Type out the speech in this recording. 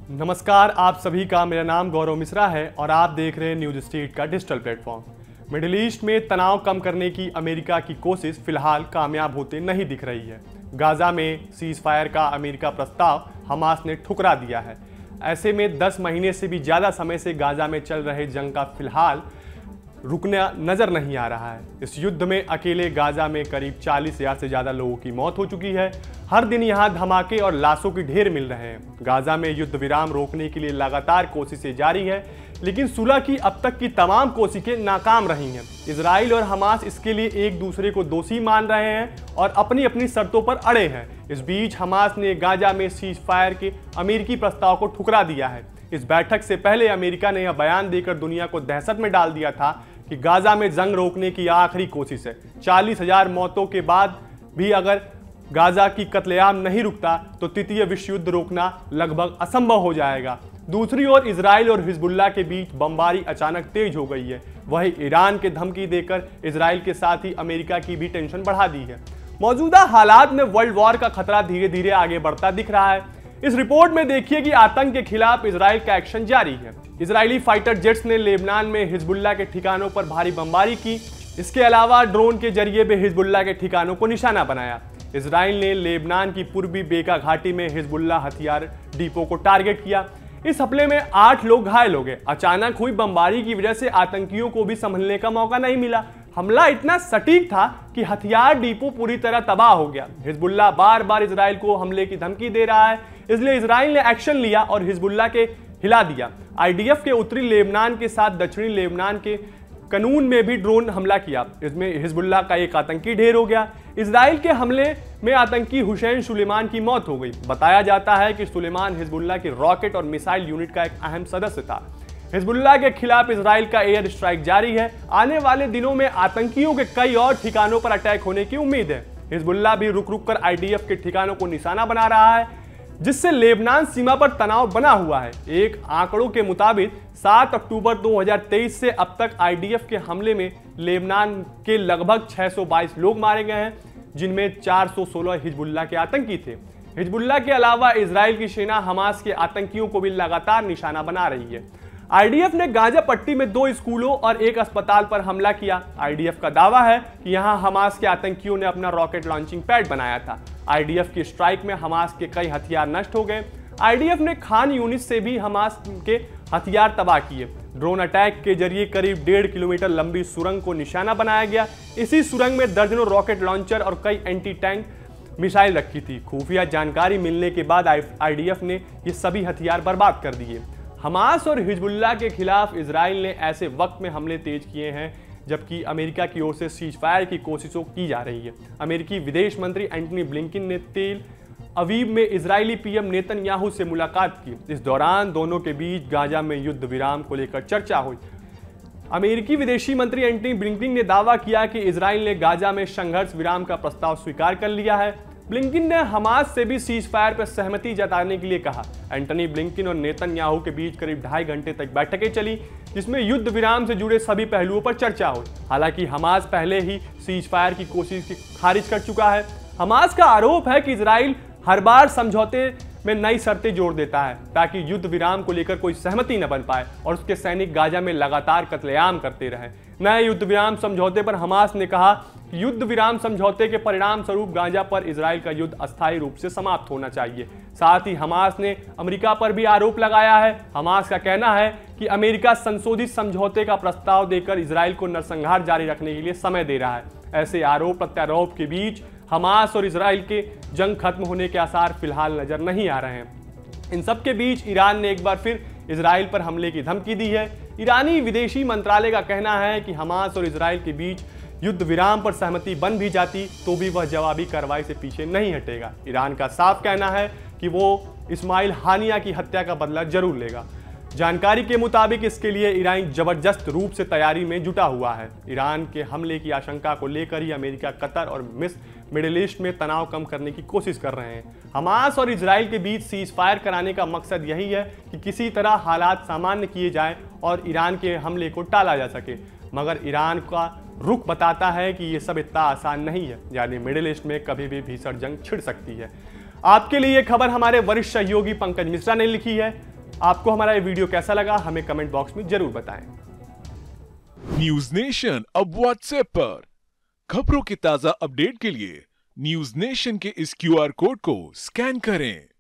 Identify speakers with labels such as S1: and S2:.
S1: नमस्कार, आप सभी का मेरा नाम गौरव मिश्रा है और आप देख रहे हैं न्यूज स्ट्रीट का डिजिटल प्लेटफॉर्म। मिडिल ईस्ट में तनाव कम करने की अमेरिका की कोशिश फिलहाल कामयाब होते नहीं दिख रही है। गाजा में सीज फायर का अमेरिका प्रस्ताव हमास ने ठुकरा दिया है। ऐसे में 10 महीने से भी ज़्यादा समय से गाजा में चल रहे जंग का फिलहाल रुकना नजर नहीं आ रहा है। इस युद्ध में अकेले गाजा में करीब 40,000 से ज्यादा लोगों की मौत हो चुकी है। हर दिन यहां धमाके और लाशों के ढेर मिल रहे हैं। गाजा में युद्ध विराम रोकने के लिए लगातार कोशिशें जारी है, लेकिन सुलह की अब तक की तमाम कोशिशें नाकाम रही हैं। इजराइल और हमास इसके लिए एक दूसरे को दोषी मान रहे हैं और अपनी अपनी शर्तों पर अड़े हैं। इस बीच हमास ने गाजा में सीज फायर के अमेरिकी प्रस्ताव को ठुकरा दिया है। इस बैठक से पहले अमेरिका ने यह बयान देकर दुनिया को दहशत में डाल दिया था कि गाजा में जंग रोकने की आखिरी कोशिश है। 40,000 मौतों के बाद भी अगर गाजा की कत्लेआम नहीं रुकता तो तृतीय विश्व युद्ध रोकना लगभग असंभव हो जाएगा। दूसरी ओर इजराइल और हिजबुल्लाह के बीच बमबारी अचानक तेज हो गई है। वही ईरान के धमकी देकर इजराइल के साथ ही अमेरिका की भी टेंशन बढ़ा दी है। मौजूदा हालात में वर्ल्ड वॉर का खतरा धीरे धीरे आगे बढ़ता दिख रहा है। इस रिपोर्ट में देखिए कि आतंक के खिलाफ इजराइल का एक्शन जारी है। इजरायली फाइटर जेट्स ने लेबनान में हिजबुल्लाह के ठिकानों पर भारी बमबारी की। इसके अलावा ड्रोन के जरिए भी हिजबुल्लाह के ठिकानों को निशाना बनाया। इजराइल ने लेबनान की पूर्वी बेका घाटी में हिजबुल्लाह हथियार डिपो को टारगेट किया। इस हमले में 8 लोग घायल हो गए। अचानक हुई बमबारी की वजह से आतंकियों को भी संभलने का मौका नहीं मिला। हमला इतना सटीक था कि हथियार डिपो पूरी तरह तबाह हो गया। हिजबुल्लाह बार बार इजराइल को हमले की धमकी दे रहा है, इसलिए इजराइल ने एक्शन लिया और हिजबुल्लाह के हिला दिया। आईडीएफ के उत्तरी लेबनान के साथ दक्षिणी लेबनान के कनून में भी ड्रोन हमला किया। इसमें हिजबुल्लाह का एक आतंकी ढेर हो गया। इजराइल के हमले में आतंकी हुसैन सुलेमान की मौत हो गई। बताया जाता है कि सुलेमान हिजबुल्लाह की रॉकेट और मिसाइल यूनिट का एक अहम सदस्य था। हिजबुल्लाह के खिलाफ इजराइल का एयर स्ट्राइक जारी है। आने वाले दिनों में आतंकियों के कई और ठिकानों पर अटैक होने की उम्मीद है। हिजबुल्लाह भी रुक रुक कर आईडीएफ के ठिकानों को निशाना बना रहा है, जिससे लेबनान सीमा पर तनाव बना हुआ है। एक आंकड़ों के मुताबिक 7 अक्टूबर 2023 से अब तक आईडीएफ के हमले में लेबनान के लगभग 622 लोग मारे गए हैं, जिनमें 416 हिजबुल्लाह के आतंकी थे। हिजबुल्लाह के अलावा इजराइल की सेना हमास के आतंकियों को भी लगातार निशाना बना रही है। आईडीएफ ने गाजा पट्टी में 2 स्कूलों और एक अस्पताल पर हमला किया। आईडीएफ का दावा है कि यहां हमास के आतंकियों ने अपना रॉकेट लॉन्चिंग पैड बनाया था। आईडीएफ की स्ट्राइक में हमास के कई हथियार नष्ट हो गए। आईडीएफ ने खान यूनिस से भी हमास के हथियार तबाह किए। ड्रोन अटैक के जरिए करीब 1.5 किलोमीटर लंबी सुरंग को निशाना बनाया गया। इसी सुरंग में दर्जनों रॉकेट लॉन्चर और कई एंटी टैंक मिसाइल रखी थी। खुफिया जानकारी मिलने के बाद आईडीएफ ने ये सभी हथियार बर्बाद कर दिए। हमास और हिजबुल्लाह के खिलाफ इजराइल ने ऐसे वक्त में हमले तेज किए हैं जबकि अमेरिका की ओर से सीज फायर की कोशिशों की जा रही है। अमेरिकी विदेश मंत्री एंटनी ब्लिंकन ने तेल अवीव में इजरायली पीएम नेतन्याहू से मुलाकात की। इस दौरान दोनों के बीच गाजा में युद्ध विराम को लेकर चर्चा हुई। अमेरिकी विदेशी मंत्री एंटनी ब्लिंकन ने दावा किया कि इजराइल ने गाजा में संघर्ष विराम का प्रस्ताव स्वीकार कर लिया है। ब्लिंकन ने हमास से भी सीज फायर पर सहमति जताने के लिए कहा। एंटनी ब्लिंकन और नेतन्याहू के बीच करीब 2.5 घंटे तक बैठकें चली, जिसमें युद्ध विराम से जुड़े सभी पहलुओं पर चर्चा हुई। हालांकि हमास पहले ही सीज फायर की कोशिश खारिज कर चुका है। हमास का आरोप है कि इजराइल हर बार समझौते में नई शर्तें जोड़ देता है ताकि युद्ध विराम को लेकर कोई सहमति न बन पाए और उसके सैनिक गाजा में लगातार कत्लेआम करते रहे। नए युद्ध विराम समझौते पर हमास ने कहा कि युद्ध विराम समझौते के परिणाम स्वरूप गाजा पर इजराइल का युद्ध अस्थायी रूप से समाप्त होना चाहिए। साथ ही हमास ने अमेरिका पर भी आरोप लगाया है। हमास का कहना है कि अमेरिका संशोधित समझौते का प्रस्ताव देकर इजराइल को नरसंहार जारी रखने के लिए समय दे रहा है। ऐसे आरोप प्रत्यारोप के बीच हमास और इजराइल के जंग खत्म होने के आसार फिलहाल नजर नहीं आ रहे हैं। इन सब के बीच ईरान ने एक बार फिर इजराइल पर हमले की धमकी दी है। ईरानी विदेशी मंत्रालय का कहना है कि हमास और इजराइल के बीच युद्ध विराम पर सहमति बन भी जाती तो भी वह जवाबी कार्रवाई से पीछे नहीं हटेगा। ईरान का साफ कहना है कि वो इस्माइल हानिया की हत्या का बदला जरूर लेगा। जानकारी के मुताबिक इसके लिए ईरान जबरदस्त रूप से तैयारी में जुटा हुआ है। ईरान के हमले की आशंका को लेकर ही अमेरिका, कतर और मिडिल ईस्ट में तनाव कम करने की कोशिश कर रहे हैं। हमास और इजराइल के बीच सीज फायर कराने का मकसद यही है कि किसी तरह हालात सामान्य किए जाएं और ईरान के हमले को टाला जा सके। मगर ईरान का रुख बताता है कि ये सब इतना आसान नहीं है, यानी मिडिल ईस्ट में कभी भी भीषण जंग छिड़ सकती है। आपके लिए खबर हमारे वरिष्ठ सहयोगी पंकज मिश्रा ने लिखी है। आपको हमारा ये वीडियो कैसा लगा हमें कमेंट बॉक्स में जरूर बताएं।
S2: न्यूज नेशन अब व्हाट्सएप पर खबरों के ताजा अपडेट के लिए न्यूज नेशन के इस क्यूआर कोड को स्कैन करें।